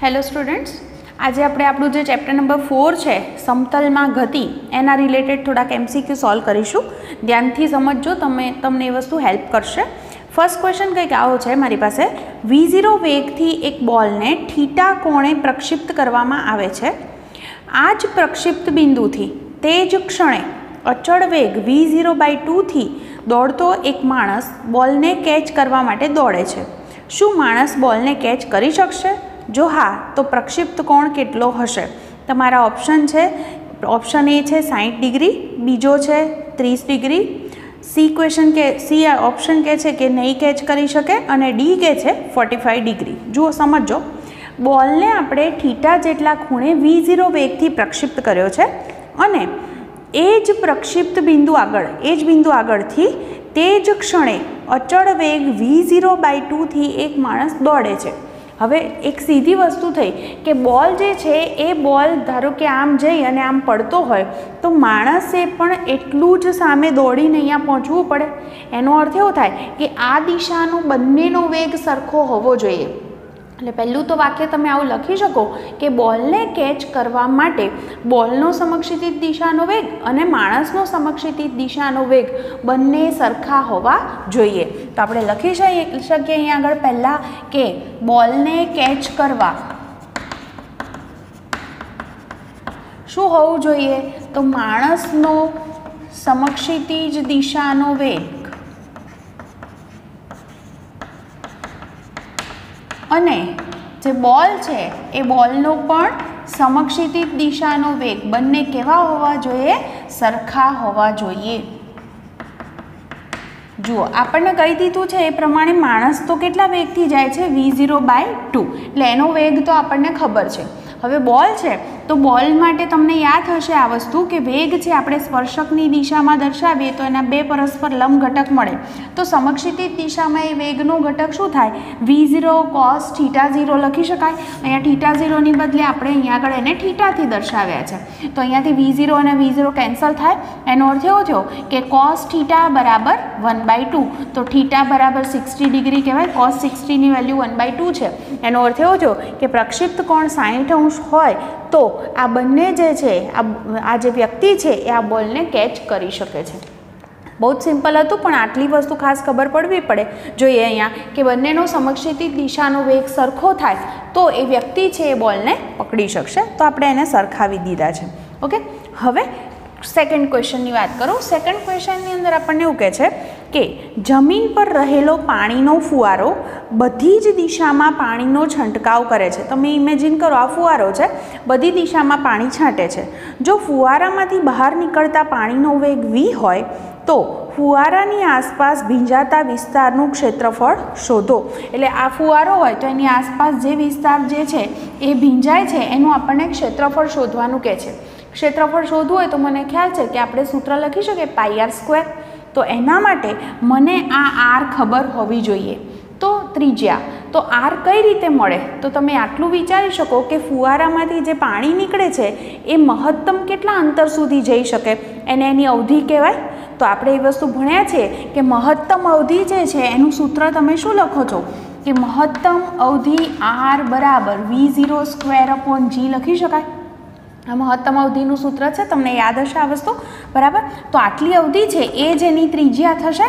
Hello students, आज આપણે આપણું જે ચેપ્ટર નંબર 4 છે સમતલમાં ગતિ એના રિલેટેડ થોડાક એમસીક્યુ સોલ્વ કરીશું. ધ્યાનથી સમજજો, તમને એ વસ્તુ હેલ્પ કરશે. ફર્સ્ટ ક્વેશ્ચન કંઈક આવો છે મારી પાસે. v0 વેગથી એક બોલને થીટા કોણે પ્રક્ષિપ્ત કરવામાં આવે છે. આ જ પ્રક્ષિપ્ત બિંદુથી તે જ ક્ષણે અચળ વેગ v0/2 થી દોડતો એક માણસ બોલને કેચ કરવા માટે દોડે છે. શું માણસ બોલને કેચ કરી શકશે? જો હા, તો પ્રક્ષિપ્ત કોણ કેટલો હશે? તમારા ઓપ્શન છે, ઓપ્શન એ છે 60 ડિગ્રી, બીજો છે 30 ડિગ્રી, સી ઓપ્શન કહે છે કે નહીં કેચ કરી શકે અને ડી કહે છે 45 ડિગ્રી. જુઓ, સમજો, બોલને આપણે થીટા જેટલા ખૂણે v0 વેગથી પ્રક્ષિપ્ત કર્યો છે અને એ જ પ્રક્ષિપ્ત બિંદુ આગળથી તે જ ક્ષણે અચળ વેગ v0/2 થી એક માણસ દોડે છે. હવે એક સીધી વસ્તુ થઈ કે બોલ જે છે એ બોલ ધારો કે આમ જઈ અને આમ પડતો હોય તો માણસે પણ એટલું જ સામે દોડીને અહીંયા પહોંચવું પડે. એનો અર્થ એવો થાય કે આ દિશાનો બંનેનો વેગ સરખો હોવો જોઈએ. એટલે પહેલું તો વાક્ય તમે આવું લખી શકો કે બોલને કેચ કરવા માટે બોલનો સમક્ષિતિજ દિશાનો વેગ અને માણસનો સમક્ષિતિજ દિશાનો વેગ બંને સરખા હોવા જોઈએ. તો આપણે લખી શકીએ અહીંયા આગળ પહેલાં કે બોલને કેચ કરવા શું હોવું જોઈએ? તો માણસનો સમક્ષિતિજ દિશાનો વેગ અને જે બોલ છે એ બોલનો પણ સમક્ષિતિજ દિશાનો વેગ બંને કેવા હોવા જોઈએ? સરખા હોવા જોઈએ. જુઓ, આપણને કહી દીધું છે એ પ્રમાણે માણસ તો કેટલા વેગથી જાય છે? v0/2. એટલે એનો વેગ તો આપણને ખબર છે. હવે બોલ છે તો બોલ માટે તમને યાદ હશે આ વસ્તુ કે વેગ છે આપણે સ્પર્શકની દિશામાં દર્શાવીએ તો એના બે પરસ્પર લંબ ઘટક મળે. તો સમક્ષિતિજ દિશામાં એ વેગનો ઘટક શું થાય? v0 cos θ0 લખી શકાય. અહીંયા θ0 ની બદલે આપણે અહીંયા આગળ એને થીટાથી દર્શાવ્યા છે. તો અહીંયાથી v0 અને v0 કેન્સલ થાય. એનો અર્થ એવો થયો કે cos θ બરાબર 1/2. તો θ બરાબર 60 ડિગ્રી કહેવાય. cos 60 ની વેલ્યુ 1/2 છે. એનો અર્થ એવો થયો કે પ્રક્ષિપ્ત કોણ 60 અંશ હોય તો આ બંને જે છે આ જે વ્યક્તિ છે એ આ બોલને કેચ કરી શકે છે. બહુ જ સિમ્પલ હતું, પણ આટલી વસ્તુ ખાસ ખબર પડવી પડે. જોઈએ અહીંયા કે બંનેનો સમક્ષિતિજ દિશાનો વેગ સરખો થાય તો એ વ્યક્તિ છે એ બોલને પકડી શકશે. તો આપણે એને સરખાવી દીધા છે. ઓકે, હવે સેકન્ડ ક્વેશ્ચનની વાત કરું. સેકન્ડ ક્વેશ્ચનની અંદર આપણને એવું કહે છે કે જમીન પર રહેલો પાણીનો ફુવારો બધી જ દિશામાં પાણીનો છંટકાવ કરે છે. તમે ઇમેજિન કરો, આ ફુવારો છે, બધી દિશામાં પાણી છાંટે છે. જો ફુવારામાંથી બહાર નીકળતા પાણીનો વેગ v હોય તો ફુવારાની આસપાસ ભીંજાતા વિસ્તારનું ક્ષેત્રફળ શોધો. એટલે આ ફુવારો હોય તો એની આસપાસ જે વિસ્તાર જે છે એ ભીંજાય છે એનું આપણને ક્ષેત્રફળ શોધવાનું કહે છે. ક્ષેત્રફળ શોધવું હોય તો મને ખ્યાલ છે કે આપણે સૂત્ર લખી શકીએ πr². તો એના માટે મને આ r ખબર હોવી જોઈએ. તો ત્રિજ્યા, તો r કઈ રીતે મળે? તો તમે આટલું વિચારી શકો કે ફુવારામાંથી જે પાણી નીકળે છે એ મહત્તમ કેટલા અંતર સુધી જઈ શકે એને એની અવધિ કહેવાય. તો આપણે એ વસ્તુ ભણ્યા છે કે મહત્તમ અવધિ જે છે એનું સૂત્ર તમે શું લખો છો કે મહત્તમ અવધિ r બરાબર v0²/g લખી શકાય. આ મહત્તમ અવધિનું સૂત્ર છે, તમને યાદ હશે આ વસ્તુ, બરાબર? તો આટલી અવધિ છે એ જ એની ત્રિજ્યા થશે.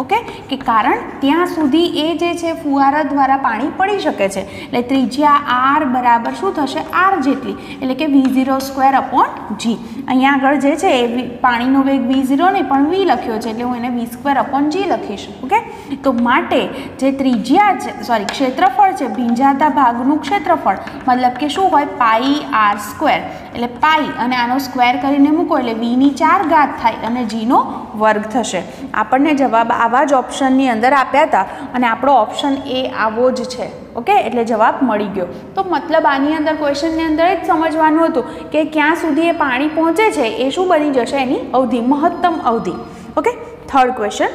ઓકે, કે કારણ ત્યાં સુધી એ જે છે ફુવારા દ્વારા પાણી પડી શકે છે. એટલે ત્રિજ્યા r બરાબર શું થશે? r જેટલી, એટલે કે v0²/g. અહીંયા આગળ જે છે એ પાણીનો વેગ v0 નહીં પણ v લખ્યો છે એટલે હું એને v²/g લખીશ. ઓકે, તો માટે જે ત્રિજ્યા છે ક્ષેત્રફળ છે ભીંજાતા ભાગનું ક્ષેત્રફળ મતલબ કે શું હોય? πr². એટલે પાઈ અને આનો સ્ક્વેર કરીને મૂકો એટલે v4 થાય અને gનો વર્ગ થશે. આપણને જવાબ આવા જ ઓપ્શનની અંદર આપ્યા હતા અને આપણો ઓપ્શન એ આવો જ છે. ઓકે, એટલે જવાબ મળી ગયો. તો મતલબ આની અંદર ક્વેશ્ચનની અંદર જ સમજવાનું હતું કે ક્યાં સુધી એ પાણી પહોંચે છે એ શું બની જશે? એની અવધિ, મહત્તમ અવધિ. Okay, third question.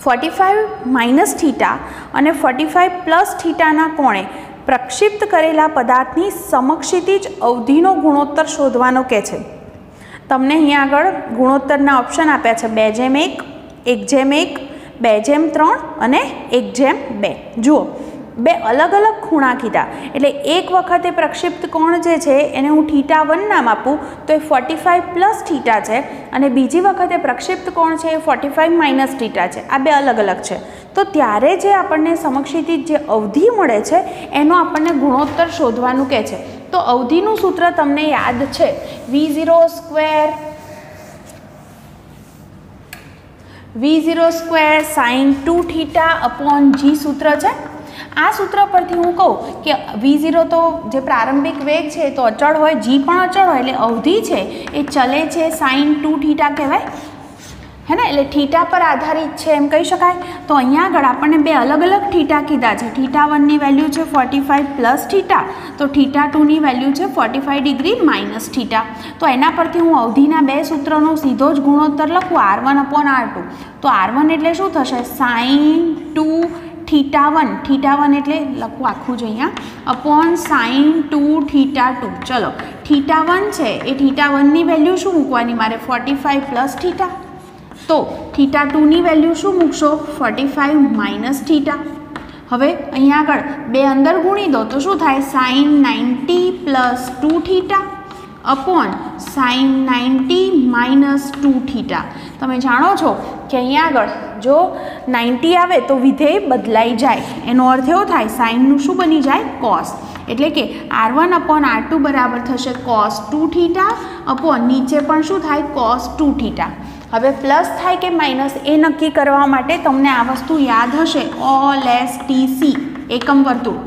45 - θ અને 45 + θના કોણે પ્રક્ષિપ્ત કરેલા પદાર્થની સમક્ષિતિજ અવધિનો ગુણોત્તર શોધવાનો કહે છે. તમને અહીંયા આગળ ગુણોત્તરના ઓપ્શન આપ્યા છે 2:1, 1:1, 2:3 અને 1:2. જુઓ, બે અલગ અલગ ખૂણા કીધા એટલે એક વખતે પ્રક્ષિપ્ત કોણ જે છે એને હું θ1 નામ આપું તો એ 45 પ્લસ થીટા છે, અને બીજી વખતે પ્રક્ષિપ્ત કોણ છે એ 45 માઇનસ થીટા છે. આ બે અલગ અલગ છે. તો ત્યારે જે આપણને સમક્ષિતિજ જે અવધિ મળે છે એનો આપણને ગુણોત્તર શોધવાનું કહે છે. તો અવધિનું સૂત્ર તમને યાદ છે, V0 square sin 2θ upon g સૂત્ર છે. આ સૂત્ર પરથી હું કહું કે V0 તો જે પ્રારંભિક વેગ છે તો અચળ હોય, g પણ અચળ હોય, એટલે અવધિ છે એ ચલે છે sin 2θ કહેવાય, હે ને, એટલે થીટા પર આધારિત છે એમ કહી શકાય. તો અહીંયા આગળ આપણને બે અલગ અલગ થીટા કીધા છે. θ1ની વેલ્યુ છે 45 પ્લસ થીટા, તો θ2ની વેલ્યુ છે 45 ડિગ્રી માઇનસ થીટા. તો એના પરથી હું અવધિના બે સૂત્રનો સીધો જ ગુણોત્તર લખું, R1 અપોન R2. તો R1 એટલે શું થશે, sin 2θ1, θ1 એટલે લખું આખું જ અહીંયા, અપોન sin 2θ2. ચલો, θ1 છે એ θ1ની વેલ્યુ શું મૂકવાની મારે, 45 પ્લસ થીટા. તો θ2ની વેલ્યુ શું મૂકશો, 45 માઇનસ થીટા. હવે અહીંયા આગળ બે અંદર ગુણી દો તો શું થાય, sin 90 plus 2θ upon sin 90 minus 2θ. તમે જાણો છો કે અહીંયા આગળ જો 90 આવે તો વિધેય બદલાઈ જાય, એનો અર્થ એવો થાય સાઇનનું શું બની જાય, cos. એટલે કે R1 અપોન R2 બરાબર થશે cos 2θ અપોન નીચે પણ શું થાય, cos 2θ. હવે પ્લસ થાય કે માઇનસ એ નક્કી કરવા માટે તમને આ વસ્તુ યાદ હશે, OLSTC એકમ વર્તુળ.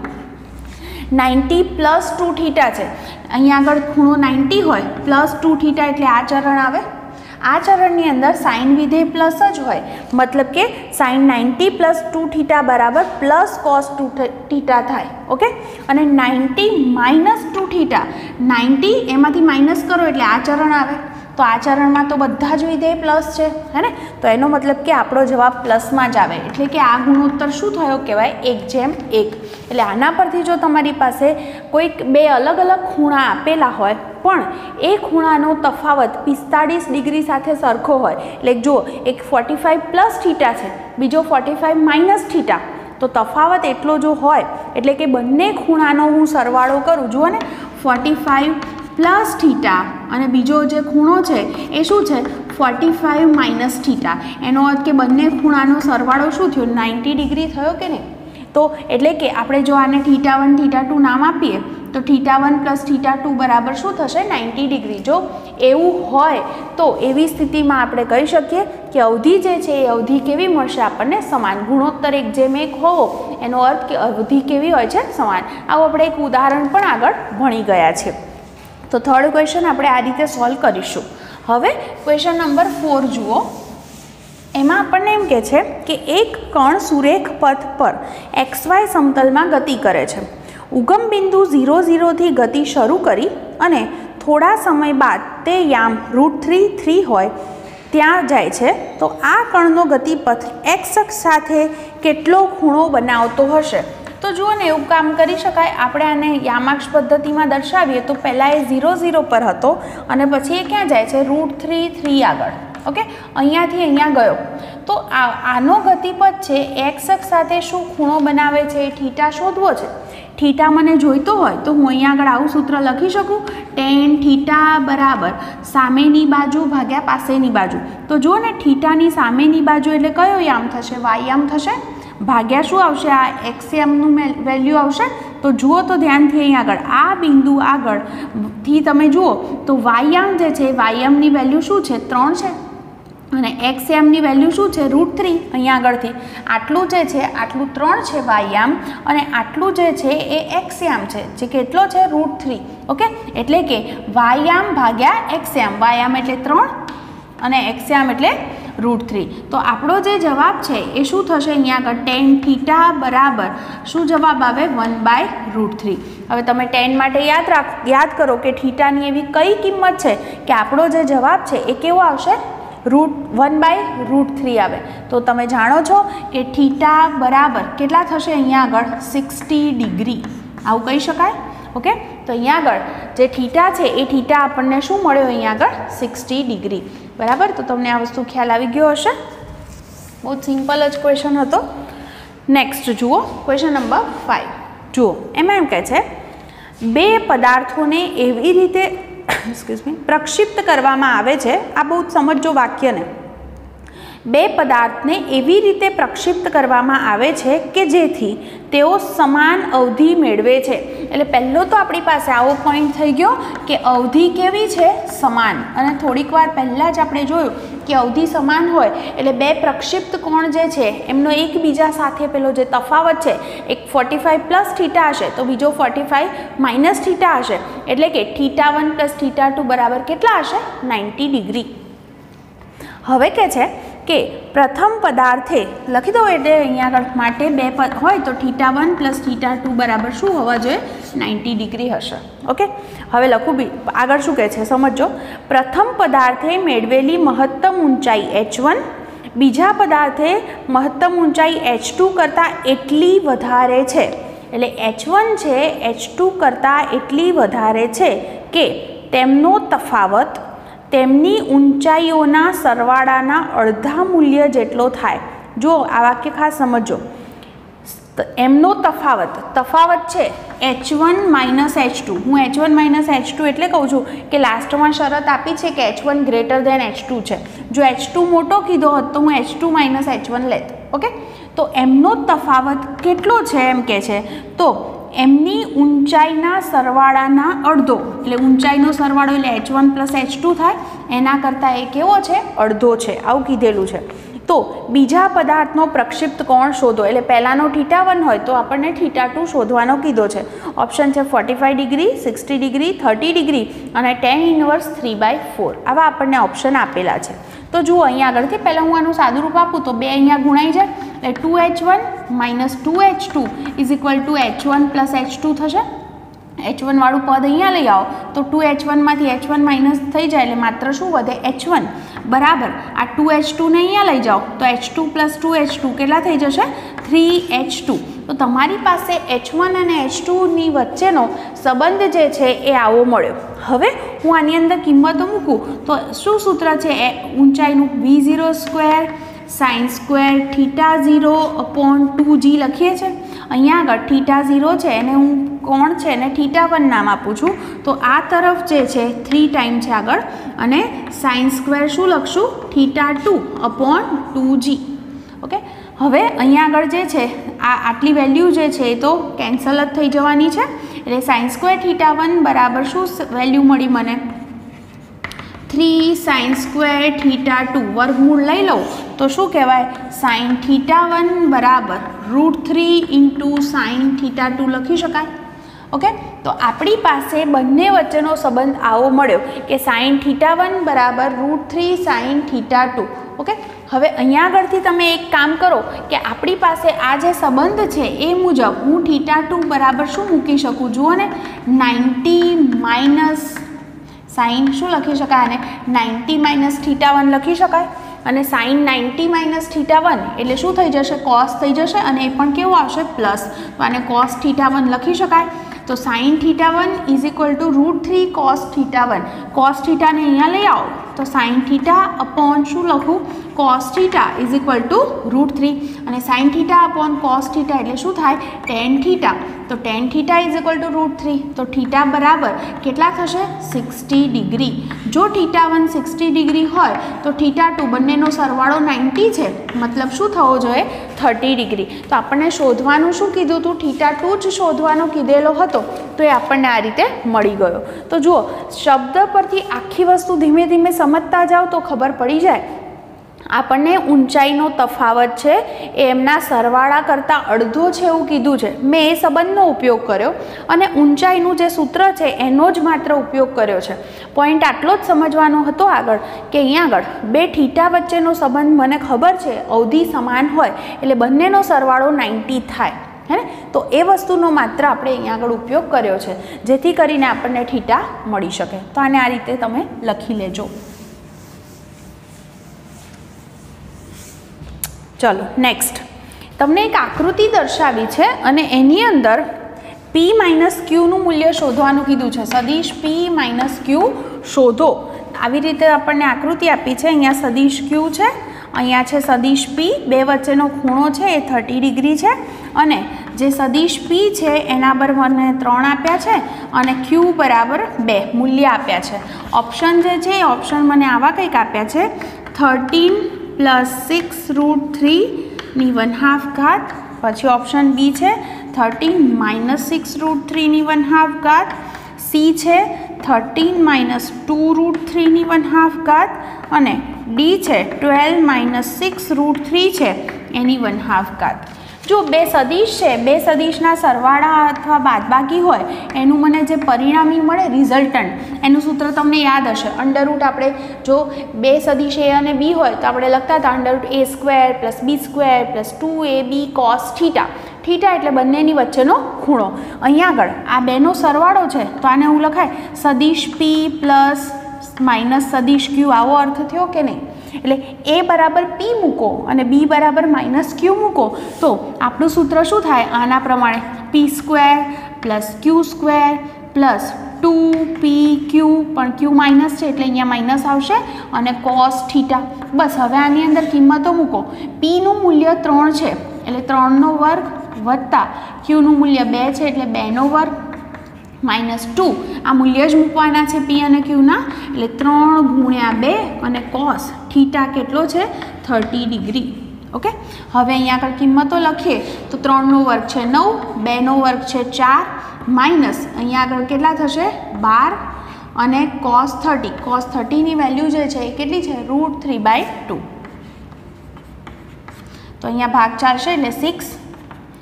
90 પ્લસ 2θ છે, અહીંયા આગળ ખૂણો 90 હોય, પ્લસ 2θ એટલે આ ચરણ આવે. આ ચરણની અંદર સાઇન વિધેય પ્લસ જ હોય, મતલબ કે સાઇન 90 પ્લસ 2θ બરાબર પ્લસ કોસ 2θ થાય. ઓકે, અને 90 માઇનસ 2θ, 90 એમાંથી માઇનસ કરો એટલે આ ચરણ આવે. તો આ ચરણમાં તો બધા જ વિધેય પ્લસ છે, હે ને, તો એનો મતલબ કે આપણો જવાબ પ્લસમાં જ આવે. એટલે કે આ ગુણોત્તર શું થયો કહેવાય, 1:1. એટલે આના પરથી જો તમારી પાસે કોઈક બે અલગ અલગ ખૂણા આપેલા હોય પણ એ ખૂણાનો તફાવત 45 ડિગ્રી સાથે સરખો હોય, એટલે જુઓ એક 45 પ્લસ થીટા છે, બીજો 45 માઇનસ થીટા, તો તફાવત એટલો જો હોય એટલે કે બંને ખૂણાનો હું સરવાળો કરું, જુઓ ને 45 પ્લસ થીટા અને બીજો જે ખૂણો છે એ શું છે, 45 માઇનસ થીટા. એનો અર્થ કે બંને ખૂણાનો સરવાળો શું થયો, 90 ડિગ્રી થયો કે નહીં. તો એટલે કે આપણે જો આને θ1 θ2 નામ આપીએ તો θ1 પ્લસ θ2 બરાબર શું થશે, 90 ડિગ્રી. જો એવું હોય તો એવી સ્થિતિમાં આપણે કહી શકીએ કે અવધિ જે છે એ અવધિ કેવી મળશે આપણને, સમાન. ગુણોત્તર 1:1 હોવો એનો અર્થ કે અવધિ કેવી હોય છે, સમાન. આવું આપણે એક ઉદાહરણ પણ આગળ ભણી ગયા છે. તો થર્ડ ક્વેશ્ચન આપણે આ રીતે સોલ્વ કરીશું. હવે ક્વેશ્ચન નંબર 4 જુઓ. એમાં આપણને એમ કહે છે કે એક કણ સુરેખ પથ પર XY સમતલમાં ગતિ કરે છે. ઉગમ બિંદુ 0, 0થી ગતિ શરૂ કરી અને થોડા સમય બાદ તે યામ √3, 3 હોય ત્યાં જાય છે. તો આ કણનો ગતિપથ X અક્ષ સાથે કેટલો ખૂણો બનાવતો હશે? તો જુઓ ને, એવું કામ કરી શકાય. આપણે આને યામાક્ષ પદ્ધતિમાં દર્શાવીએ તો પહેલાં એ 0, 0 પર હતો અને પછી એ ક્યાં જાય છે, √3, 3 આગળ. ઓકે, અહીંયાથી અહીંયા ગયો. તો આનો ગતિપથ છે એક્સ અક્ષ સાથે શું ખૂણો બનાવે છે, થીટા શોધવો છે. થીટા મને જોઈતો હોય તો હું અહીંયા આગળ આવું સૂત્ર લખી શકું, tan થીટા બરાબર સામેની બાજુ ભાગ્યા પાસેની બાજુ. તો જુઓ ને, થીટાની સામેની બાજુ એટલે કયો યામ થશે, વાય યામ થશે, ભાગ્યા શું આવશે, આ એક્સ યામનું વેલ્યુ આવશે. તો જુઓ તો ધ્યાનથી અહીંયા આગળ આ બિંદુ આગળથી તમે જુઓ તો વાય યામ જે છે, વાય યામની વેલ્યુ શું છે, 3 છે, અને એક્સ યામની વેલ્યુ શું છે, √3. અહીંયા આગળથી આટલું જે છે આટલું 3 છે વાય યામ, અને આટલું જે છે એ એક્સ યામ છે, જે કેટલો છે, √3. ઓકે, એટલે કે વાય યામ ભાગ્યા એક્સ યામ, વાય યામ એટલે 3 અને એક્સ યામ એટલે √3. તો આપણો જે જવાબ છે એ શું થશે, અહીંયા આગળ tan થીટા બરાબર શું જવાબ આવે, 1/√3. હવે તમે tan માટે યાદ કરો કે થીટાની એવી કઈ કિંમત છે કે આપણો જે જવાબ છે એ કેવો આવશે, 1/√3 આવે. તો તમે જાણો છો કે થીટા બરાબર કેટલા થશે, અહીંયા આગળ 60 ડિગ્રી, આવું કહી શકાય. ઓકે, તો અહીંયા આગળ જે થીટા છે એ થીટા આપણને શું મળ્યો, અહીંયા આગળ 60 ડિગ્રી. બરાબર, તો તમને આ વસ્તુ ખ્યાલ આવી ગયો હશે. બહુ સિમ્પલ જ ક્વેશ્ચન હતો. નેક્સ્ટ જુઓ ક્વેશ્ચન નંબર 5 જુઓ એમાં એમ કહે છે બે પદાર્થોને એવી રીતે એક્સક્યુઝ મી પ્રક્ષિપ્ત કરવામાં આવે છે, આ બહુ સમજો વાક્યને, બે પદાર્થને એવી રીતે પ્રક્ષિપ્ત કરવામાં આવે છે કે જેથી તેઓ સમાન અવધિ મેળવે છે. એટલે પહેલો તો આપણી પાસે આવો પોઈન્ટ થઈ ગયો કે અવધિ કેવી છે? સમાન. અને થોડીક વાર પહેલાં જ આપણે જોયું કે અવધિ સમાન હોય એટલે બે પ્રક્ષિપ્ત કોણ જે છે એમનો એકબીજા સાથે પેલો જે તફાવત છે, એક 45 પ્લસ થીટા હશે તો બીજો 45 માઇનસ થીટા હશે, એટલે કે θ1 પ્લસ θ2 બરાબર કેટલા હશે? 90 ડિગ્રી. હવે કે છે કે પ્રથમ પદાર્થે લખી દો, એટલે અહીંયા આગળ માટે બે પદ હોય તો θ1 પ્લસ θ2 બરાબર શું હોવા જોઈએ? 90 ડિગ્રી હશે. ઓકે, હવે લખું બી આગળ શું કહે છે સમજો. પ્રથમ પદાર્થે મેળવેલી મહત્તમ ઊંચાઈ h1 બીજા પદાર્થે મહત્તમ ઊંચાઈ h2 કરતાં એટલી વધારે છે. એટલે h1 છે h2 કરતાં એટલી વધારે છે કે તેમનો તફાવત તેમની ઊંચાઈઓના સરવાળાના અડધા મૂલ્ય જેટલો થાય. જો આ વાક્ય ખાસ સમજો. એમનો તફાવત છે h1 માઇનસ h2. હું h1 માઇનસ h2 એટલે કહું છું કે લાસ્ટમાં શરત આપી છે કે h1 ગ્રેટર દેન h2 છે. જો h2 મોટો કીધો હોત તો હું h2 માઇનસ h1 લેત. ઓકે, તો એમનો તફાવત કેટલો છે એમ કે છે, તો એમની ઊંચાઈના સરવાળાના અડધો, એટલે ઊંચાઈનો સરવાળો એટલે h1 પ્લસ h2 થાય, એના કરતાં એ કેવો છે? અડધો છે, આવું કીધેલું છે. તો બીજા પદાર્થનો પ્રક્ષિપ્ત કોણ શોધો, એટલે પહેલાંનો θ1 હોય તો આપણને θ2 શોધવાનો કીધો છે. ઓપ્શન છે 45 ડિગ્રી, 60 ડિગ્રી, 30 ડિગ્રી અને tan ઇન્વર્સ 3/4. આવા આપણને ઓપ્શન આપેલા છે. તો જુઓ અહીંયા આગળથી પહેલાં હું આનું સાદું રૂપ આપું તો બે અહીંયા ગુણાઈ જાય એટલે 2h1 minus 2h2 is equal two h1 plus h2 થશે. h1 વાળું પદ અહીંયા લઈ આવો તો 2h1માંથી h1 માઇનસ થઈ જાય એટલે માત્ર શું વધે? h1 બરાબર આ 2h2 ને અહીંયા લઈ જાઓ તો h2 પ્લસ 2h2 કેટલા થઈ જશે? 3h2. તો તમારી પાસે h1 અને h2ની વચ્ચેનો સંબંધ જે છે એ આવો મળ્યો. હવે હું આની અંદર કિંમતો મૂકું તો શું સૂત્ર છે ઊંચાઈનું? v0 square sine square θ0 upon 2g લખીએ છીએ. અહીંયા આગળ θ0 છે એને હું કોણ છે એને θ1 નામ આપું છું, તો આ તરફ જે છે 3 ટાઈમ છે આગળ, અને સાઇન સ્ક્વેર શું લખશું? θ2 અપોન 2g. ઓકે, હવે અહીંયા આગળ જે છે આટલી વેલ્યુ જે છે એ તો કેન્સલ જ થઈ જવાની છે, એટલે સાઇન સ્ક્વેર θ1 બરાબર શું વેલ્યુ મળી મને? 3 સાઇન સ્ક્વેર θ2 વર્ગમૂળ લઈ લઉં તો શું કહેવાય? સાઇન θ1 બરાબર √3 ઇન્ટુ સાઇન θ2 લખી શકાય. ઓકે, તો આપણી પાસે બંને વચ્ચેનો સંબંધ આવો મળ્યો કે સાઇન θ1 બરાબર √3 સાઇન θ2. ઓકે, હવે અહીંયા આગળથી તમે એક કામ કરો કે આપણી પાસે આ જે સંબંધ છે એ મુજબ હું θ2 બરાબર શું મૂકી શકું? જુઓ ને, 90 માઇનસ સાઇન શું લખી શકાય? અને 90 માઇનસ θ1 લખી શકાય. અને સાઇન 90 માઇનસ θ1 એટલે શું થઈ જશે? કોસ થઈ જશે, અને એ પણ કેવું આવશે? પ્લસ. તો આને કોસ θ1 લખી શકાય. તો sine θ1 is equal to √3 cos θ1. Cos થીટાને અહીંયા લઈ આવો તો સાઇન થીટા અપોન શું લખું? Cos theta is equal to √3, અને sine theta upon cos theta એટલે શું થાય? Tan theta. તો tan theta is equal to √3, તો થીટા બરાબર કેટલા થશે? 60 ડિગ્રી. જો θ1 60 ડિગ્રી હોય તો θ2 બંનેનો સરવાળો 90 છે, મતલબ શું થવો જોઈએ? 30 ડિગ્રી. તો આપણને શોધવાનું શું કીધું હતું? θ2 જ શોધવાનો કીધેલો હતો, તો એ આપણને આ રીતે મળી ગયો. તો જુઓ, શબ્દ પરથી આખી વસ્તુ ધીમે ધીમે સમજતા જાઓ તો ખબર પડી જાય. આપણને ઊંચાઈનો તફાવત છે એ એમના સરવાળા કરતાં અડધો છે એવું કીધું છે. મેં એ સંબંધનો ઉપયોગ કર્યો અને ઊંચાઈનું જે સૂત્ર છે એનો જ માત્ર ઉપયોગ કર્યો છે. પોઈન્ટ આટલો જ સમજવાનો હતો આગળ કે અહીંયા આગળ બે થીટા વચ્ચેનો સંબંધ મને ખબર છે, અવધિ સમાન હોય એટલે બંનેનો સરવાળો 90 થાય, હે ને? તો એ વસ્તુનો માત્ર આપણે અહીંયા આગળ ઉપયોગ કર્યો છે જેથી કરીને આપણને થીટા મળી શકે. તો આને આ રીતે તમે લખી લેજો. ચલો નેક્સ્ટ, તમને એક આકૃતિ દર્શાવી છે અને એની અંદર p માઇનસ ક્યુનું મૂલ્ય શોધવાનું કીધું છે. સદિશ p માઇનસ ક્યુ શોધો. આવી રીતે આપણને આકૃતિ આપી છે. અહીંયા સદિશ ક્યુ છે અહીંયા છે સદિશ પી, બે વચ્ચેનો ખૂણો છે એ 30 ડિગ્રી છે અને જે સદિશ પી છે એના પર મને 3 આપ્યા છે અને ક્યુ બરાબર 2 મૂલ્ય આપ્યા છે. ઓપ્શન જે છે એ ઓપ્શન મને આવા કંઈક આપ્યા છે 13 + 6 √3 ની 1/2 ઘાત. પછી ઓપ્શન બી છે 13 - 6 √3 ની 1/2 ઘાત. સી છે 13 - 2 √3 ની 1/2 ઘાત અને ડી છે 12 - 6 √3 છે એની 1/2 ઘાત. જો બે સદિશ છે, બે સદિશના સરવાળા અથવા બાદબાકી હોય એનું મને જે પરિણામી મળે રિઝલ્ટન્ટ, એનું સૂત્ર તમને યાદ હશે. અંડરરૂટ આપણે જો બે સદિશ એ અને બી હોય તો આપણે લખતા હતા √a² + b² + 2ab cos θ. Theta એટલે બંનેની વચ્ચેનો ખૂણો. અહીંયા આગળ આ બેનો સરવાળો છે તો આને એવું લખાય સદિશ પી પ્લસ માઇનસ સદિશ ક્યુ. આવો અર્થ થયો કે નહીં? એટલે એ બરાબર પી મૂકો અને બી બરાબર -q મૂકો તો આપણું સૂત્ર શું થાય? આના પ્રમાણે p² + q² + 2pq, પણ q માઇનસ છે એટલે અહીંયા માઇનસ આવશે અને cos θ. બસ હવે આની અંદર કિંમતો મૂકો. પીનું મૂલ્ય 3 છે એટલે 3નો વર્ગ વત્તા ક્યુનું મૂલ્ય 2 છે એટલે 2નો વર્ગ -2. આ મૂલ્ય જ મૂકવાના છે પી અને ક્યુના, એટલે 3 × 2 અને cos θ કેટલો છે? 30 ડિગ્રી. ઓકે, હવે અહીંયા આગળ કિંમતો લખીએ તો 3નો વર્ગ છે 9, 2નો વર્ગ છે 4 માઇનસ અહીંયા આગળ કેટલા થશે? 12 અને cos 30. cos 30ની વેલ્યુ જે છે એ કેટલી છે? √3/2. તો અહીંયા ભાગ ચાલશે એટલે 6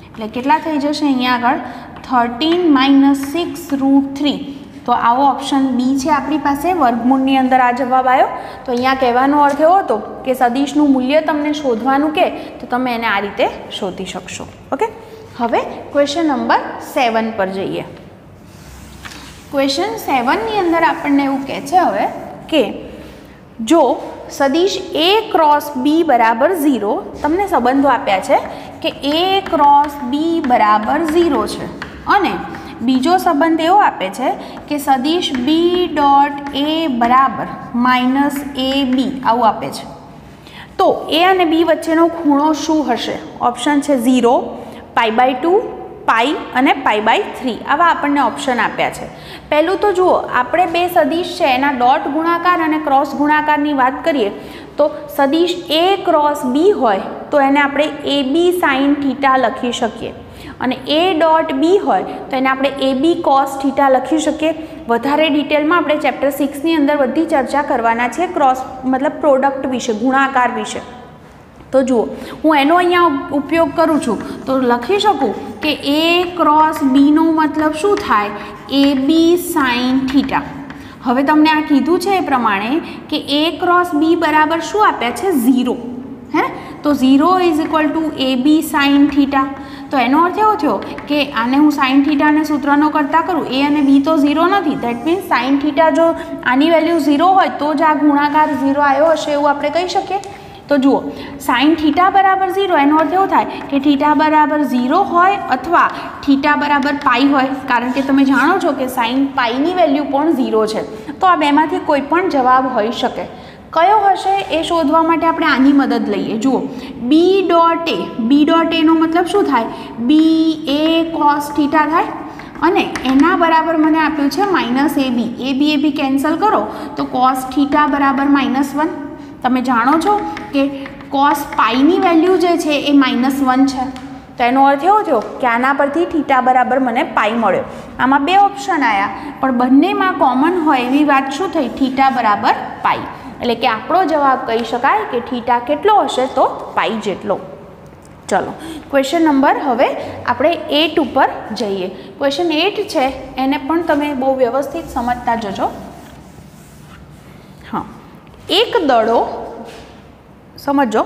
એટલે કેટલા થઈ જશે અહીંયા આગળ? 13 - 6 √3. તો આવો ઓપ્શન બી છે આપણી પાસે. વર્ગમૂળની અંદર આ જવાબ આવ્યો. તો અહીંયા કહેવાનો અર્થ એવો હતો કે સદિશનું મૂલ્ય તમને શોધવાનું કે તો તમે એને આ રીતે શોધી શકશો. ઓકે, હવે ક્વેશ્ચન નંબર 7 પર જઈએ. ક્વેશ્ચન 7ની અંદર આપણને એવું કહે છે હવે કે જો સદિશ a × b બરાબર 0, તમને સંબંધો આપ્યા છે કે a × b બરાબર 0 છે અને બીજો સંબંધ એવો આપે છે કે સદિશ b.a બરાબર -ab આવું આપે છે. તો a અને b વચ્ચેનો ખૂણો શું હશે? ઓપ્શન છે 0, π/2, π અને π/3. આવા આપણને ઓપ્શન આપ્યા છે. પહેલું તો જુઓ, આપણે બે સદિશ છે એના ડોટ ગુણાકાર અને ક્રોસ ગુણાકારની વાત કરીએ તો સદિશ a × b હોય તો એને આપણે ab sin θ લખી શકીએ અને a.b હોય તો એને આપણે ab cos θ લખી શકીએ. વધારે ડિટેલમાં આપણે ચેપ્ટર 6ની અંદર બધી ચર્ચા કરવાના છે ક્રોસ મતલબ પ્રોડક્ટ વિશે, ગુણાકાર વિશે. તો જુઓ, હું એનો અહીંયા ઉપયોગ કરું છું તો લખી શકું કે a × bનો મતલબ શું થાય? ab sin θ. હવે તમને આ કીધું છે એ પ્રમાણે કે a × b બરાબર શું આપ્યા છે? 0. હે, તો 0 = ab sin θ. તો એનો અર્થ એવો થયો કે આને હું sin θ ને સૂત્રનો કરતા કરું, a અને b તો 0 નથી. દેટ મીન્સ sin θ જો આની વેલ્યુ 0 હોય તો જ આ ગુણાકાર 0 આવ્યો હશે એવું આપણે કહી શકીએ. તો જુઓ, sin θ બરાબર 0 એનો અર્થ એવો થાય કે θ બરાબર 0 હોય અથવા θ બરાબર π હોય, કારણ કે તમે જાણો છો કે sin πની વેલ્યુ પણ 0 છે. તો આ બેમાંથી કોઈ પણ જવાબ હોઈ શકે. કયો હશે એ શોધવા માટે આપણે આની મદદ લઈએ. જુઓ, b.a નો મતલબ શું થાય? ba cos θ થાય અને એના બરાબર મને આપ્યું છે -ab. ab કેન્સલ કરો તો cos θ બરાબર -1. તમે જાણો છો કે cos πની વેલ્યુ જે છે એ -1 છે. તો એનો અર્થ એવો થયો કે આના પરથી θ બરાબર મને π મળ્યો. આમાં બે ઓપ્શન આવ્યા પણ બંનેમાં કોમન હોય એવી વાત શું થઈ? θ બરાબર π. એટલે કે આપણો જવાબ કહી શકાય કે θ કેટલો હશે? તો π જેટલો. ચલો, ક્વેશ્ચન નંબર હવે આપણે 8 ઉપર જઈએ. ક્વેશ્ચન 8 છે એને પણ તમે બહુ વ્યવસ્થિત સમજતા જજો. હા, એક દડો સમજો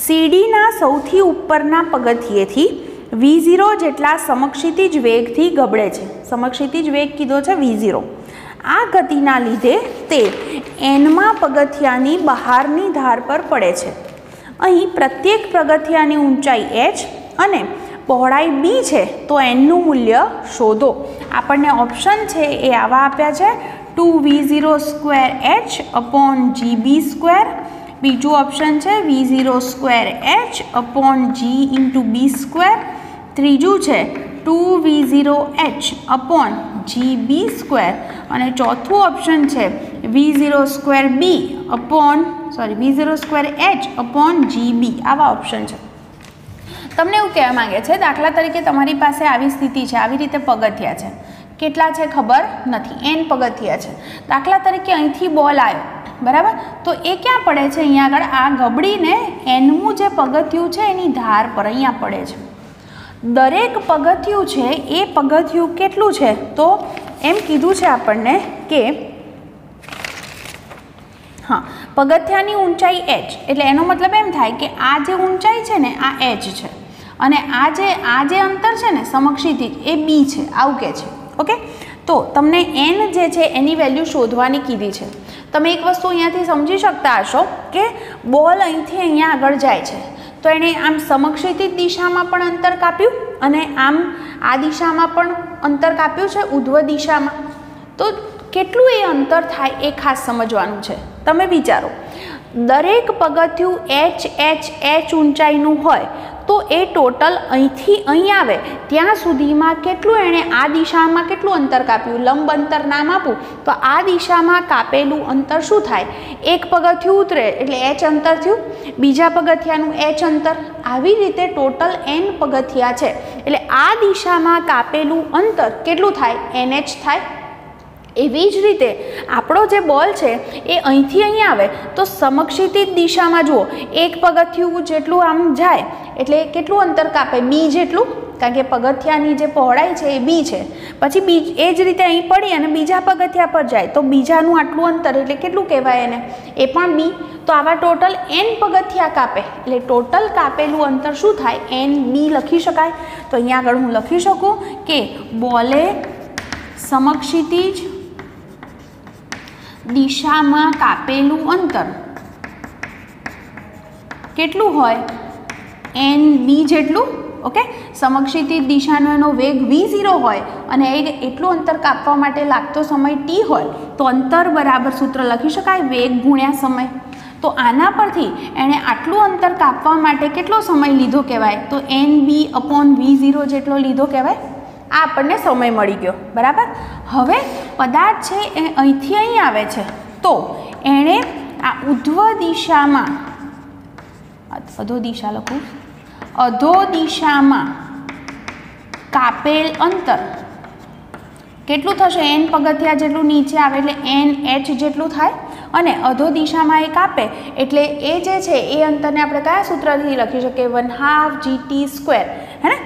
સીડીના સૌથી ઉપરના પગથિયેથી v0 જેટલા સમક્ષિતિજ વેગથી ગબડે છે. સમક્ષિતિજ વેગ કીધો છે v0. આ ગતિના લીધે તે એનમાં પગથિયાની બહારની ધાર પર પડે છે. અહીં પ્રત્યેક પગથિયાની ઊંચાઈ h અને પહોળાઈ b છે તો nનું મૂલ્ય શોધો. આપણને ઓપ્શન છે એ આવા આપ્યા છે 2v0² h/gb² બીજું ઓપ્શન છે v0² h/g × b², ત્રીજું છે 2v0h/gb², અને ચોથું ઓપ્શન છે v0²h/gb. આવા ઓપ્શન છે. તમને એવું કહેવા માંગે છે, દાખલા તરીકે તમારી પાસે આવી સ્થિતિ છે, આવી રીતે પગથિયા છે. કેટલા છે ખબર નથી, n પગથિયા છે. દાખલા તરીકે અહીંથી બોલ આવ્યો, બરાબર, તો એ ક્યાં પડે છે? અહીંયા આગળ આ ગબડીને nમું જે પગથિયું છે એની ધાર પર અહીંયા પડે છે. દરેક પગથિયું છે એ પગથિયું કેટલું છે? તો એમ કીધું છે આપણને કે હા, પગથિયાની ઊંચાઈ h, એટલે એનો મતલબ એમ થાય કે આ જે ઊંચાઈ છે ને આ h છે, અને આ જે અંતર છે ને સમક્ષિતિજ એ b છે, આવું કે છે. ઓકે, તો તમને n જે છે એની વેલ્યુ શોધવાની કીધી છે. તમે એક વસ્તુ અહીંયાથી સમજી શકતા હશો કે બોલ અહીંથી અહીંયા આગળ જાય છે, તો એણે આમ સમક્ષિતિજ દિશામાં પણ અંતર કાપ્યું અને આમ આ દિશામાં પણ અંતર કાપ્યું છે, ઉધ્વ દિશામાં. તો કેટલું એ અંતર થાય એ ખાસ સમજવાનું છે. તમે વિચારો, દરેક પગથિયું h ઊંચાઈનું હોય તો એ ટોટલ અહીંથી અહીં આવે ત્યાં સુધીમાં કેટલું એણે આ દિશામાં કેટલું અંતર કાપ્યું? લંબ અંતર નામ આપું તો આ દિશામાં કાપેલું અંતર શું થાય? એક પગથિયું ઉતરે એટલે h અંતર થયું, બીજા પગથિયાનું h અંતર, આવી રીતે ટોટલ n પગથિયા છે, એટલે આ દિશામાં કાપેલું અંતર કેટલું થાય? nh થાય. એવી જ રીતે આપણો જે બોલ છે એ અહીંથી અહીં આવે તો સમક્ષિતિજ દિશામાં જુઓ, એક પગથિયું જેટલું આમ જાય એટલે કેટલું અંતર કાપે? b જેટલું, કારણ કે પગથિયાની જે પહોળાઈ છે એ b છે. પછી એ જ રીતે અહીં પડી અને બીજા પગથિયા પર જાય તો બીજાનું આટલું અંતર એટલે કેટલું કહેવાય એને? એ પણ b. તો આવા ટોટલ n પગથિયા કાપે એટલે ટોટલ કાપેલું અંતર શું થાય? nb લખી શકાય. તો અહીંયા આગળ હું લખી શકું કે બોલે સમક્ષિતિજ દિશામાં કાપેલું અંતર કેટલું હોય? nb જેટલું. ઓકે, સમક્ષિતિજ દિશાનો એનો વેગ v0 હોય અને એટલું અંતર કાપવા માટે લાગતો સમય t હોય તો અંતર બરાબર સૂત્ર લખી શકાય વેગ ગુણ્યા સમય. તો આના પરથી એણે આટલું અંતર કાપવા માટે કેટલો સમય લીધો કહેવાય? તો nb/v0 જેટલો લીધો કહેવાય. આ આપણને સમય મળી ગયો, બરાબર. હવે પદાર્થ છે એ અહીંથી અહીં આવે છે તો એણે આ ઉધ્વ દિશામાં, અધો દિશામાં કાપેલ અંતર કેટલું થશે? n પગથિયા જેટલું નીચે આવે એટલે nh જેટલું થાય, અને અધો દિશામાં એ કાપે એટલે એ જે છે એ અંતરને આપણે કયા સૂત્રથી લખી શકીએ? 1/2gt², હે ને?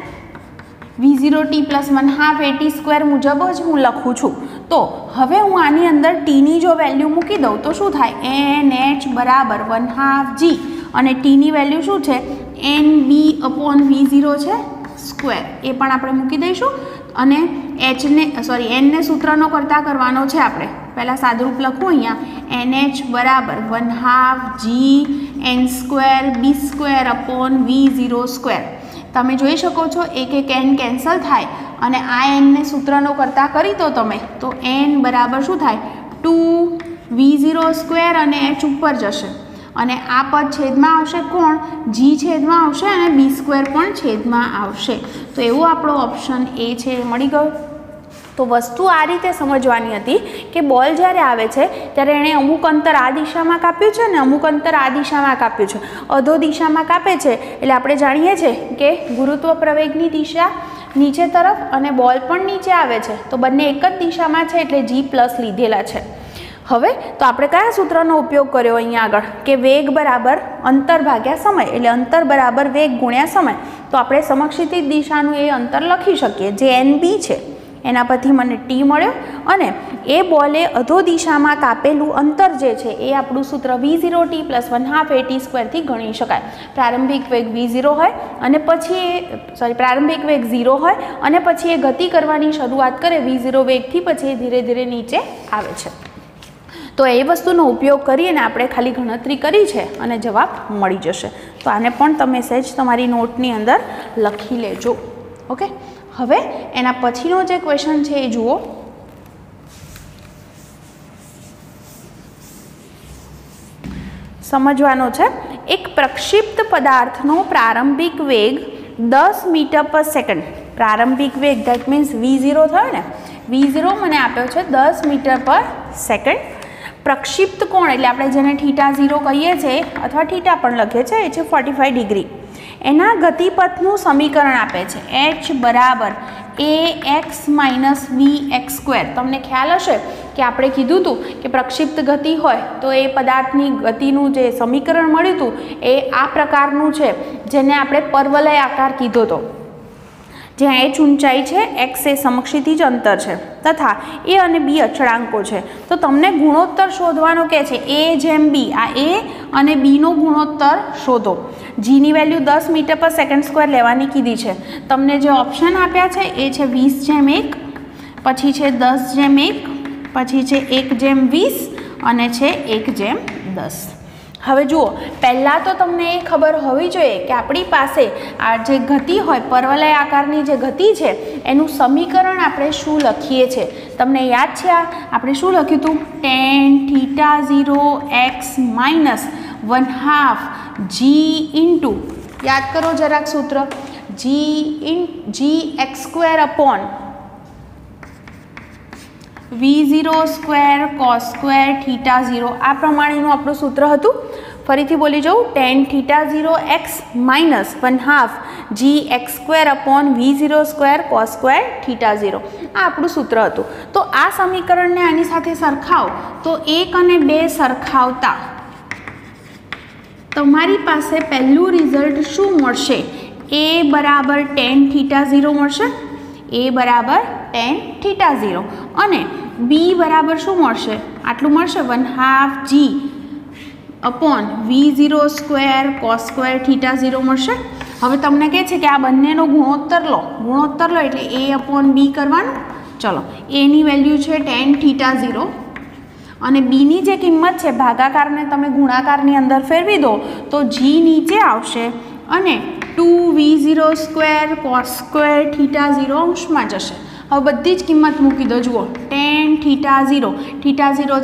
v0t + 1/2at² મુજબ જ હું લખું છું. તો હવે હું આની અંદર ટીની જો વેલ્યુ મૂકી દઉં તો શું થાય? nh બરાબર 1/2g, અને ટીની વેલ્યુ શું છે? nb/v0 છે સ્ક્વેર, એ પણ આપણે મૂકી દઈશું. અને nને સૂત્રનો કરતા કરવાનો છે આપણે. પહેલાં સાદુરૂપ લખું અહીંયા, nh બરાબર 1/2g n²b²/v0². તમે જોઈ શકો છો એક n કેન્સલ થાય અને આ nને સૂત્રનો કરતા કરી દો તમે તો n બરાબર શું થાય? 2v0² અને h ઉપર જશે, અને આ પદ છેદમાં આવશે. કોણ? g છેદમાં આવશે અને b² પણ છેદમાં આવશે. તો એવો આપણો ઓપ્શન એ છે મળી ગયો. તો વસ્તુ આ રીતે સમજવાની હતી કે બોલ જ્યારે આવે છે ત્યારે એણે અમુક અંતર આ દિશામાં કાપ્યું છે ને અમુક અંતર આ દિશામાં કાપ્યું છે. અધો દિશામાં કાપે છે એટલે આપણે જાણીએ છીએ કે ગુરુત્વ પ્રવેગની દિશા નીચે તરફ અને બોલ પણ નીચે આવે છે તો બંને એક જ દિશામાં છે એટલે g+ લીધેલા છે. હવે તો આપણે કયા સૂત્રનો ઉપયોગ કર્યો અહીંયા આગળ કે વેગ બરાબર અંતર ભાગ્યા સમય, એટલે અંતર બરાબર વેગ ગુણ્યા સમય. તો આપણે સમક્ષિતિજ દિશાનું એ અંતર લખી શકીએ જે nb છે. એના પરથી મને t મળ્યો અને એ બોલે અધો દિશામાં કાપેલું અંતર જે છે એ આપણું સૂત્ર v0t + 1/2at² થી ગણી શકાય. પ્રારંભિક વેગ v0 હોય અને પછી પ્રારંભિક વેગ 0 હોય અને પછી એ ગતિ કરવાની શરૂઆત કરે v0 વેગથી, પછી એ ધીરે ધીરે નીચે આવે છે. તો એ વસ્તુનો ઉપયોગ કરીને આપણે ખાલી ગણતરી કરી છે અને જવાબ મળી જશે. તો આને પણ તમે સહેજ તમારી નોટની અંદર લખી લેજો. ઓકે, હવે એના પછીનો જે ક્વેશ્ચન છે એ જુઓ. સમજવાનો છે. એક પ્રક્ષિપ્ત પદાર્થનો પ્રારંભિક વેગ 10 મીટર પર સેકન્ડ. પ્રારંભિક વેગ ધેટ મીન્સ V0 થયો ને, V0 મને આપ્યો છે 10 મીટર પર સેકન્ડ. પ્રક્ષિપ્ત કોણ એટલે આપણે જેને θ0 કહીએ છીએ અથવા θ પણ લખીએ છીએ, એ છે 45 ડિગ્રી. એના ગતિપથનું સમીકરણ આપે છે h બરાબર ax માઇનસ bx². તમને ખ્યાલ હશે કે આપણે કીધું હતું કે પ્રક્ષિપ્ત ગતિ હોય તો એ પદાર્થની ગતિનું જે સમીકરણ મળ્યું હતું એ આ પ્રકારનું છે, જેને આપણે પરવલય આકાર કીધો હતો, જ્યાં h ઊંચાઈ છે, x એ સમક્ષિતિજ અંતર છે તથા a અને b અચળાંકો છે. તો તમને ગુણોત્તર શોધવાનો કહે છે a/b. આ a અને b નો ગુણોત્તર શોધો. g ની વેલ્યુ 10 મીટર પર સેકન્ડ સ્ક્વેર લેવાની કીધી છે. તમને જે ઓપ્શન આપ્યા છે એ છે 20/1, પછી છે 10/1, પછી છે 1/20 અને છે 1/10. હવે જુઓ, પહેલાં તો તમને એ ખબર હોવી જોઈએ કે આપણી પાસે આ જે ગતિ હોય, પરવલય આકારની જે ગતિ છે, એનું સમીકરણ આપણે શું લખીએ છીએ. તમને યાદ છે આપણે શું લખ્યું હતું? tan θ0x minus 1/2 g into, યાદ કરો જરાક સૂત્ર, gx² અપોન V0² cos² θ0. આ પ્રમાણેનું આપણું સૂત્ર હતું. ફરીથી બોલી જાઉં, tan θ0x minus 1/2 gx² upon V0² cos² θ0. આ આપણું સૂત્ર હતું. તો આ સમીકરણને આની સાથે સરખાવો તો 1 અને 2 સરખાવતા તમારી પાસે પહેલું રિઝલ્ટ શું મળશે? a બરાબર tan θ0 મળશે, a બરાબર tan θ0 અને b બરાબર શું મળશે? આટલું મળશે 1/2 g અપોન V0² cos² θ0 મળશે. હવે તમને કહે છે કે આ બંનેનો ગુણોત્તર લો. ગુણોત્તર લો એટલે a અપોન b કરવાનું. ચલો, a ની વેલ્યુ છે tan θ0 અને b ની જે કિંમત છે ભાગાકારને તમે ગુણાકારની અંદર ફેરવી દો તો g નીચે આવશે અને 2V0² cos² θ0 અંશમાં જશે. હવે બધી જ કિંમત મૂકી દો. જુઓ, tan θ0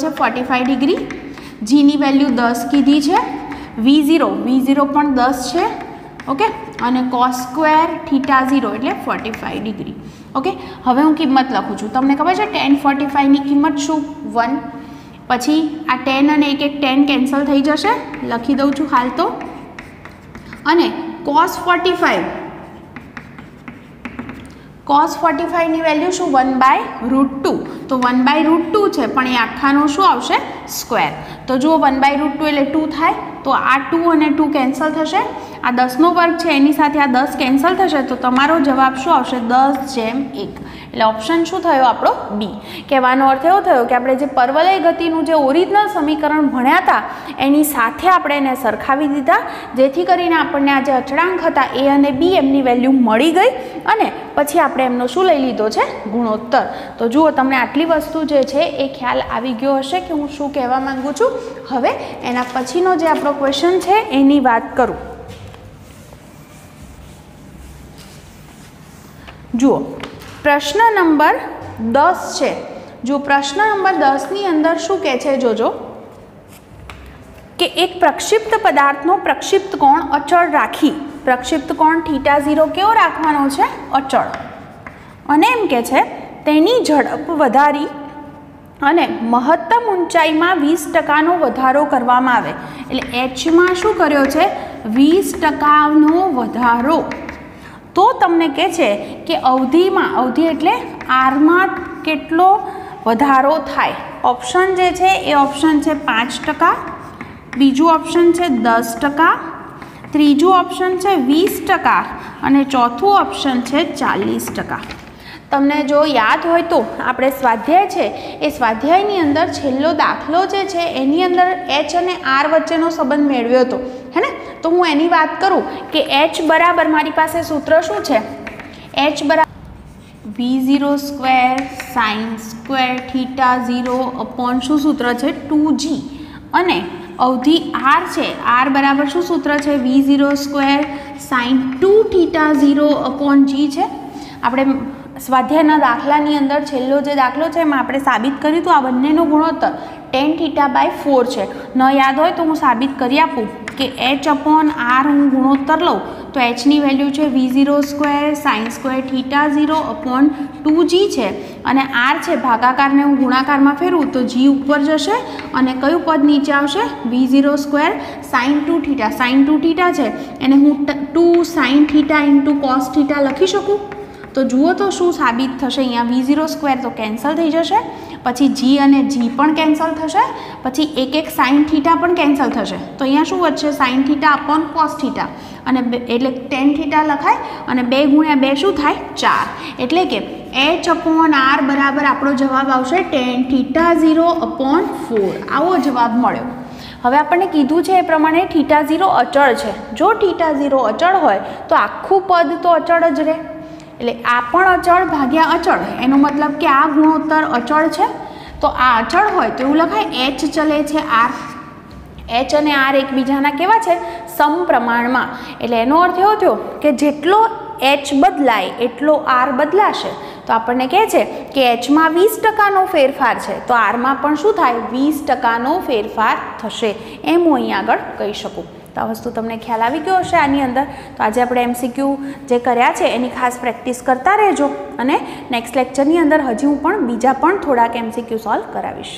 છે 45 ડિગ્રી, g ની વેલ્યુ 10 કીધી છે, V0 પણ 10 છે, ઓકે, અને cos² θ0 એટલે 45 ડિગ્રી. ઓકે, હવે હું કિંમત લખું છું. તમને ખબર છે tan 45 ની કિંમત શું? 1. પછી આ tan અને એક tan કેન્સલ થઈ જશે, લખી દઉં છું હાલ તો. અને cos 45 ની વેલ્યુ શું? 1/√2. તો 1/√2 છે પણ એ આખાનો શું આવશે? સ્ક્વેર. તો જુઓ 1/√2 એટલે 2 થાય, તો આ 2 અને 2 કેન્સલ થશે. આ 10નો વર્ગ છે એની સાથે આ 10 કેન્સલ થશે, તો તમારો જવાબ શું આવશે? 10/1. એટલે ઓપ્શન શું થયો આપણો? બી. કહેવાનો અર્થ એવો થયો કે આપણે જે પરવલય ગતિનું જે ઓરિજિનલ સમીકરણ ભણ્યા હતા એની સાથે આપણે એને સરખાવી દીધા, જેથી કરીને આપણને આ જે અચળાંક હતા એ અને બી એમની વેલ્યુ મળી ગઈ અને પછી આપણે એમનો શું લઈ લીધો છે? ગુણોત્તર. તો જુઓ, તમને આટલી વસ્તુ જે છે એ ખ્યાલ આવી ગયો હશે કે હું શું કહેવા માંગુ છું. હવે એના પછીનો જે આપણો ક્વેશ્ચન છે એની વાત કરું. જુઓ, પ્રશ્ન નંબર 10 છે. જો પ્રશ્ન નંબર 10 ની અંદર શું કહે છે જોજો, કે એક પ્રક્ષિપ્ત પદાર્થનો પ્રક્ષિપ્ત કોણ અચળ રાખી, પ્રક્ષિપ્ત કોણ θ0 કેવો રાખવાનો છે? અચળ. અને એમ કે છે તેની ઝડપ વધારી અને મહત્તમ ઊંચાઈમાં 20%નો વધારો કરવામાં આવે. એટલે એચમાં શું કર્યો છે? 20%નો વધારો. તો તમને કહે છે કે અવધિમાં, અવધિ એટલે આરમાં કેટલો વધારો થાય? ઓપ્શન જે છે એ ઓપ્શન છે 5%, બીજું ઓપ્શન છે 10%, ત્રીજું ઓપ્શન છે 20% અને ચોથું ઓપ્શન છે 40%. તમને જો યાદ હોય તો આપણે સ્વાધ્યાય છે એ સ્વાધ્યાયની અંદર છેલ્લો દાખલો જે છે એની અંદર એચ અને આર વચ્ચેનો સંબંધ મેળવ્યો હતો, હે ને? તો હું એની વાત કરું કે એચ બરાબર મારી પાસે સૂત્ર શું છે? એચ બરાબર V0² sin² θ0 અપોન શું સૂત્ર છે? 2g. અને અવધિ આર છે, આર બરાબર શું સૂત્ર છે? V0² sin 2 θ0 અપોન g છે. આપણે સ્વાધ્યાયના દાખલાની અંદર છેલ્લો જે દાખલો છે એમાં આપણે સાબિત કર્યું હતું આ બંનેનો ગુણોત્તર tan θ/4 છે. ન યાદ હોય તો હું સાબિત કરી આપું કે h/r હું ગુણોત્તર લઉં તો hની વેલ્યુ છે v0² sin² θ0/2g છે અને r છે ભાગાકારને હું ગુણાકારમાં ફેરવું તો g ઉપર જશે અને કયું પદ નીચે આવશે v0² sin2θ. sin2θ છે એને હું 2 sin θ * cos θ લખી શકું. તો જુઓ તો શું સાબિત થશે અહીંયા v0² તો કેન્સલ થઈ જશે, પછી g અને g પણ કેન્સલ થશે, પછી એક sin θ પણ કેન્સલ થશે. તો અહીંયા શું વધશે sin θ / cos θ અને એટલે tan θ લખાય અને 2 × 2 શું થાય 4. એટલે કે h/r બરાબર આપણો જવાબ આવશે tan θ0/4. આવો જવાબ મળ્યો. હવે આપણને કીધું છે એ પ્રમાણે θ0 અચળ છે. જો θ0 અચળ હોય તો આખું પદ તો અચળ જ રહે, એટલે આ પણ અચળ ભાગ્યા અચળ, એનો મતલબ કે આ ગુણોત્તર અચળ છે. તો આ અચળ હોય તો એવું લખાય h ચલે છે r. h અને r એકબીજાના કેવા છે સમપ્રમાણમાં. એટલે એનો અર્થ એવો થયો કે જેટલો h બદલાય એટલો r બદલાશે. તો આપણને કહે છે કે hમાં 20%નો ફેરફાર છે તો rમાં પણ શું થાય 20%નો ફેરફાર થશે. એમ હું અહીં આગળ કહી શકું. તો આ વસ્તુ તમને ખ્યાલ આવી ગયો હશે આની અંદર. તો આજે આપણે MCQ જે કર્યા છે એની ખાસ પ્રેક્ટિસ કરતા રહેજો અને નેક્સ્ટ લેક્ચરની અંદર હજી હું પણ બીજા પણ થોડાક MCQ સોલ્વ કરાવીશ.